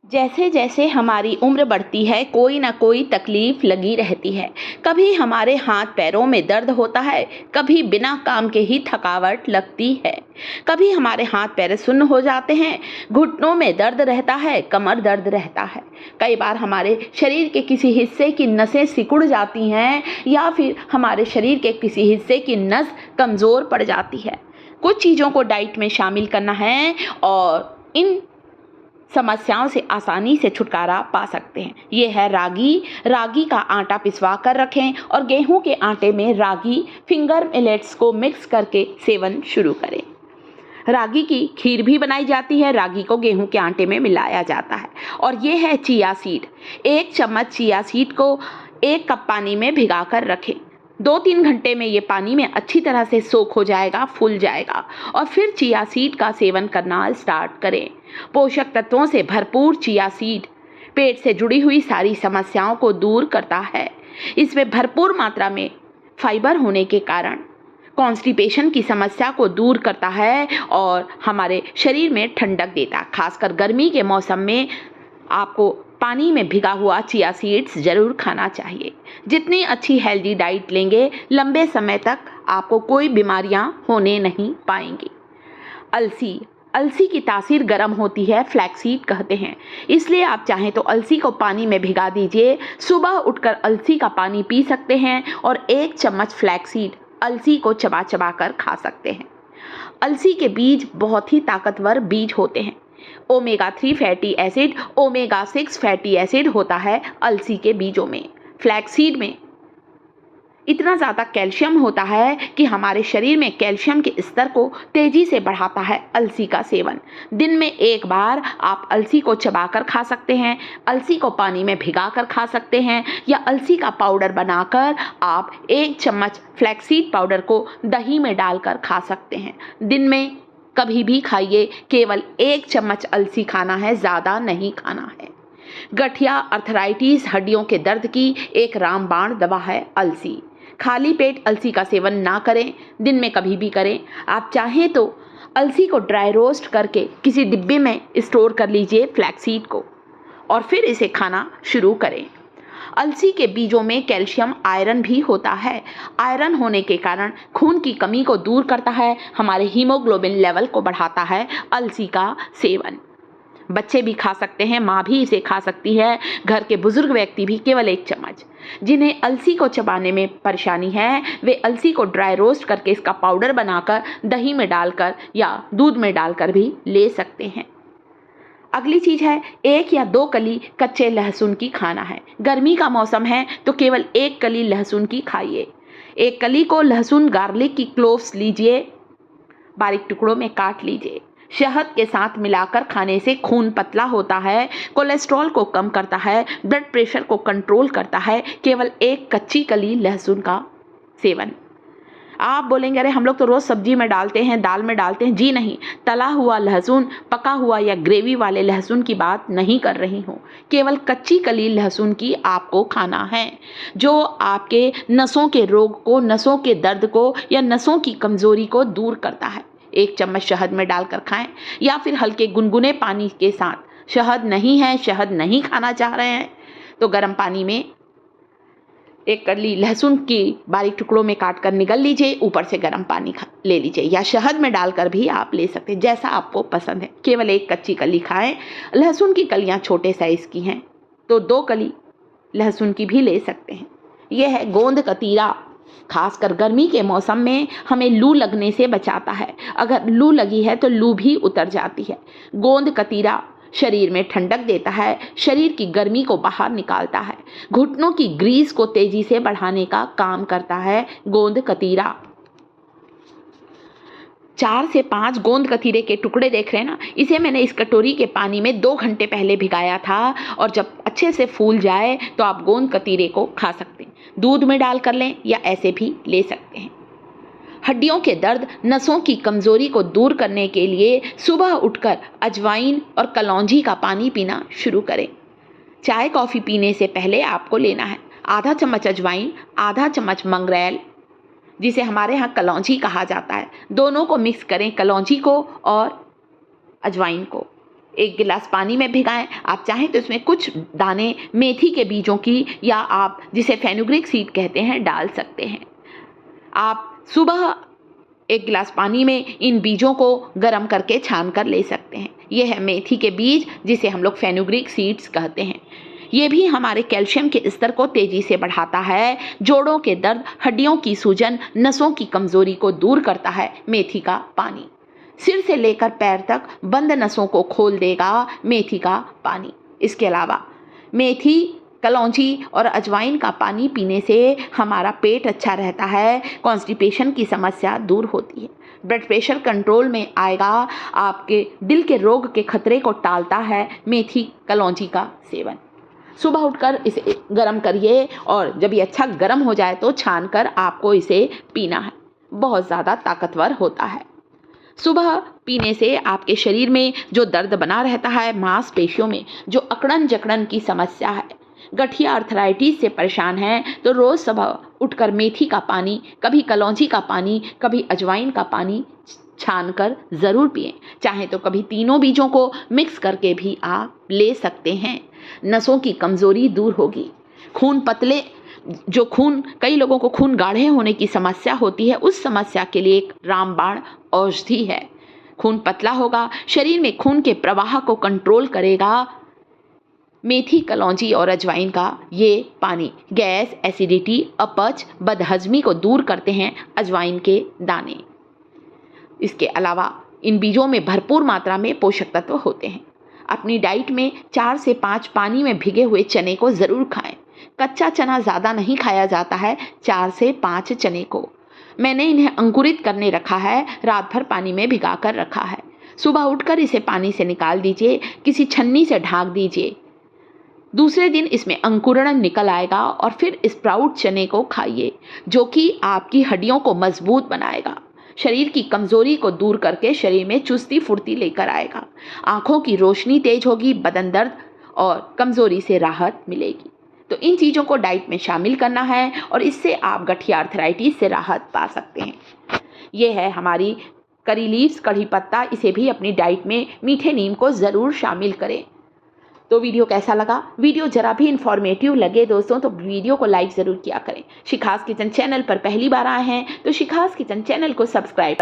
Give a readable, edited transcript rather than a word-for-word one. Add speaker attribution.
Speaker 1: जैसे जैसे हमारी उम्र बढ़ती है कोई ना कोई तकलीफ लगी रहती है। कभी हमारे हाथ पैरों में दर्द होता है, कभी बिना काम के ही थकावट लगती है, कभी हमारे हाथ पैर सुन्न हो जाते हैं, घुटनों में दर्द रहता है, कमर दर्द रहता है। कई बार हमारे शरीर के किसी हिस्से की नसें सिकुड़ जाती हैं या फिर हमारे शरीर के किसी हिस्से की नस कमज़ोर पड़ जाती है। कुछ चीज़ों को डाइट में शामिल करना है और इन समस्याओं से आसानी से छुटकारा पा सकते हैं। ये है रागी। रागी का आटा पिसवा कर रखें और गेहूं के आटे में रागी फिंगर मिलेट्स को मिक्स करके सेवन शुरू करें। रागी की खीर भी बनाई जाती है। रागी को गेहूं के आटे में मिलाया जाता है। और ये है चिया सीड। 1 चम्मच चिया सीड को 1 कप पानी में भिगा कर रखें। 2-3 घंटे में ये पानी में अच्छी तरह से सोख हो जाएगा, फूल जाएगा और फिर चिया सीड का सेवन करना स्टार्ट करें। पोषक तत्वों से भरपूर चिया सीड पेट से जुड़ी हुई सारी समस्याओं को दूर करता है। इसमें भरपूर मात्रा में फाइबर होने के कारण कॉन्स्टिपेशन की समस्या को दूर करता है और हमारे शरीर में ठंडक देता है। खासकर गर्मी के मौसम में आपको पानी में भिगा हुआ चिया सीड्स जरूर खाना चाहिए। जितनी अच्छी हेल्दी डाइट लेंगे, लंबे समय तक आपको कोई बीमारियां होने नहीं पाएंगी। अलसी। अलसी की तासीर गर्म होती है, फ्लैक्सीड कहते हैं। इसलिए आप चाहें तो अलसी को पानी में भिगा दीजिए। सुबह उठकर अलसी का पानी पी सकते हैं और 1 चम्मच फ्लैक्सीड अलसी को चबा चबा कर खा सकते हैं। अलसी के बीज बहुत ही ताकतवर बीज होते हैं। Omega 3 fatty acid, omega 6 fatty acid होता है अलसी के बीजों में। फ्लैक्सीड में इतना ज़्यादा कैल्शियम होता है कि हमारे शरीर में कैल्शियम के स्तर को तेज़ी से बढ़ाता है अलसी का सेवन। दिन में 1 बार आप अलसी को चबाकर खा सकते हैं, अलसी को पानी में भिगाकर खा सकते हैं या अलसी का पाउडर बनाकर आप 1 चम्मच फ्लैक्सीड पाउडर को दही में डालकर खा सकते हैं। दिन में कभी भी खाइए, केवल 1 चम्मच अलसी खाना है, ज़्यादा नहीं खाना है। गठिया, अर्थराइटिस, हड्डियों के दर्द की एक रामबाण दवा है अलसी। खाली पेट अलसी का सेवन ना करें, दिन में कभी भी करें। आप चाहें तो अलसी को ड्राई रोस्ट करके किसी डिब्बे में स्टोर कर लीजिए फ्लैक्सीड को और फिर इसे खाना शुरू करें। अलसी के बीजों में कैल्शियम, आयरन भी होता है। आयरन होने के कारण खून की कमी को दूर करता है, हमारे हीमोग्लोबिन लेवल को बढ़ाता है अलसी का सेवन। बच्चे भी खा सकते हैं, माँ भी इसे खा सकती है, घर के बुजुर्ग व्यक्ति भी केवल 1 चम्मच। जिन्हें अलसी को चबाने में परेशानी है वे अलसी को ड्राई रोस्ट करके इसका पाउडर बनाकर दही में डालकर या दूध में डालकर भी ले सकते हैं। अगली चीज़ है 1 या 2 कली कच्चे लहसुन की खाना है। गर्मी का मौसम है तो केवल 1 कली लहसुन की खाइए। 1 कली को लहसुन गार्लिक की क्लोव्स लीजिए, बारीक टुकड़ों में काट लीजिए। शहद के साथ मिलाकर खाने से खून पतला होता है, कोलेस्ट्रॉल को कम करता है, ब्लड प्रेशर को कंट्रोल करता है। केवल 1 कच्ची कली लहसुन का सेवन। आप बोलेंगे अरे हम लोग तो रोज़ सब्जी में डालते हैं, दाल में डालते हैं। जी नहीं, तला हुआ लहसुन, पका हुआ या ग्रेवी वाले लहसुन की बात नहीं कर रही हूँ। केवल कच्ची कली लहसुन की आपको खाना है, जो आपके नसों के रोग को, नसों के दर्द को या नसों की कमज़ोरी को दूर करता है। 1 चम्मच शहद में डालकर खाएं या फिर हल्के गुनगुने पानी के साथ। शहद नहीं है, शहद नहीं खाना चाह रहे हैं तो गर्म पानी में 1 कली लहसुन की बारीक टुकड़ों में काट कर निगल लीजिए, ऊपर से गर्म पानी ले लीजिए या शहद में डालकर भी आप ले सकते हैं, जैसा आपको पसंद है। केवल 1 कच्ची कली खाएं। लहसुन की कलियां छोटे साइज़ की हैं तो 2 कली लहसुन की भी ले सकते हैं। यह है गोंद कतीरा। खासकर गर्मी के मौसम में हमें लू लगने से बचाता है। अगर लू लगी है तो लू भी उतर जाती है। गोंद कतीरा शरीर में ठंडक देता है, शरीर की गर्मी को बाहर निकालता है, घुटनों की ग्रीस को तेजी से बढ़ाने का काम करता है गोंद कतीरा। 4 से 5 गोंद कतीरे के टुकड़े देख रहे हैं ना, इसे मैंने इस कटोरी के पानी में 2 घंटे पहले भिगाया था और जब अच्छे से फूल जाए तो आप गोंद कतीरे को खा सकते हैं। दूध में डाल कर लें या ऐसे भी ले सकते हैं। हड्डियों के दर्द, नसों की कमज़ोरी को दूर करने के लिए सुबह उठकर अजवाइन और कलौंजी का पानी पीना शुरू करें। चाय कॉफ़ी पीने से पहले आपको लेना है आधा चम्मच अजवाइन, आधा चम्मच मंगरेल, जिसे हमारे यहाँ कलौंजी कहा जाता है। दोनों को मिक्स करें, कलौंजी को और अजवाइन को। 1 गिलास पानी में भिगाएं। आप चाहें तो इसमें कुछ दाने मेथी के बीजों की या आप जिसे फेनुग्रीक सीड कहते हैं डाल सकते हैं। आप सुबह 1 गिलास पानी में इन बीजों को गर्म करके छान कर ले सकते हैं। ये है मेथी के बीज जिसे हम लोग फेनुग्रीक सीड्स कहते हैं। ये भी हमारे कैल्शियम के स्तर को तेजी से बढ़ाता है, जोड़ों के दर्द, हड्डियों की सूजन, नसों की कमजोरी को दूर करता है मेथी का पानी। सिर से लेकर पैर तक बंद नसों को खोल देगा मेथी का पानी। इसके अलावा मेथी, कलौंजी और अजवाइन का पानी पीने से हमारा पेट अच्छा रहता है, कॉन्स्टिपेशन की समस्या दूर होती है, ब्लड प्रेशर कंट्रोल में आएगा, आपके दिल के रोग के खतरे को टालता है मेथी कलौंजी का सेवन। सुबह उठकर इसे गर्म करिए और जब ये अच्छा गर्म हो जाए तो छान कर आपको इसे पीना है। बहुत ज़्यादा ताकतवर होता है। सुबह पीने से आपके शरीर में जो दर्द बना रहता है, मांसपेशियों में जो अकड़न जकड़न की समस्या है, गठिया अर्थराइटिस से परेशान हैं, तो रोज़ सुबह उठकर मेथी का पानी, कभी कलौंजी का पानी, कभी अजवाइन का पानी छान कर ज़रूर पिएं। चाहे तो कभी तीनों बीजों को मिक्स करके भी आप ले सकते हैं। नसों की कमज़ोरी दूर होगी। खून पतले, कई लोगों को खून गाढ़े होने की समस्या होती है, उस समस्या के लिए एक रामबाण औषधि है। खून पतला होगा, शरीर में खून के प्रवाह को कंट्रोल करेगा मेथी, कलौंजी और अजवाइन का ये पानी। गैस, एसिडिटी, अपच, बदहजमी को दूर करते हैं अजवाइन के दाने। इसके अलावा इन बीजों में भरपूर मात्रा में पोषक तत्व होते हैं। अपनी डाइट में 4 से 5 पानी में भिगे हुए चने को ज़रूर खाएं। कच्चा चना ज़्यादा नहीं खाया जाता है, 4 से 5 चने को। मैंने इन्हें अंकुरित करने रखा है, रात भर पानी में भिगा कर रखा है। सुबह उठकर इसे पानी से निकाल दीजिए, किसी छन्नी से ढाँक दीजिए। दूसरे दिन इसमें अंकुरण निकल आएगा और फिर स्प्राउट चने को खाइए, जो कि आपकी हड्डियों को मजबूत बनाएगा, शरीर की कमजोरी को दूर करके शरीर में चुस्ती फुर्ती लेकर आएगा। आंखों की रोशनी तेज होगी, बदन दर्द और कमजोरी से राहत मिलेगी। तो इन चीज़ों को डाइट में शामिल करना है और इससे आप गठिया अर्थराइटिस से राहत पा सकते हैं। ये है हमारी करी लीव्स, कढ़ी पत्ता, इसे भी अपनी डाइट में मीठे नीम को ज़रूर शामिल करें। तो वीडियो कैसा लगा? वीडियो जरा भी इंफॉर्मेटिव लगे दोस्तों तो वीडियो को लाइक ज़रूर किया करें। शिखास किचन चैनल पर पहली बार आए हैं तो शिखास किचन चैनल को सब्सक्राइब